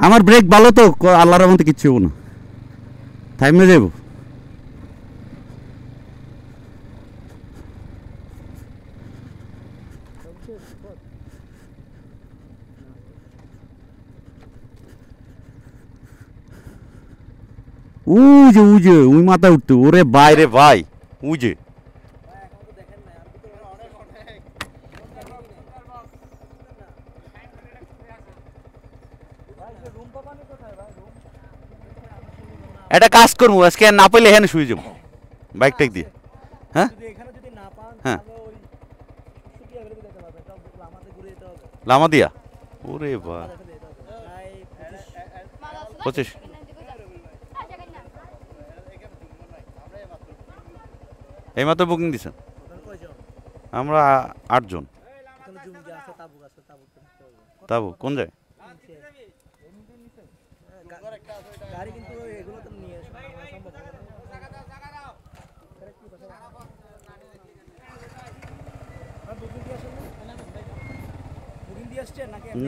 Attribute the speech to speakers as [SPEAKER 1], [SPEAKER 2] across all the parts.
[SPEAKER 1] আমার ব্রেক ভালো তো, আল্লাহর রহমতে কিচ্ছু হবো না, থাইমে যাবো। উজে ওই মাথায় উঠতে, ওরে ভাই রে ভাই, উজে একটা কাজ করবো আজকে, না পেলে এখানে শুয়ে যাবো বাইক টাইক দিয়ে। হ্যাঁ হ্যাঁ, লামা দিয়া, ওরে ভাই 25। এই মাত্র বুকিং দিছেন? আমরা 8 জন। তাবু কোন যায়?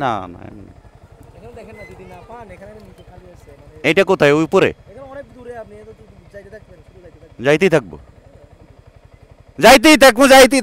[SPEAKER 1] না না, এইটা কোথায়? ওই উপরে যাইতেই থাকবো, যাইতেই থাকবো, যাইতেই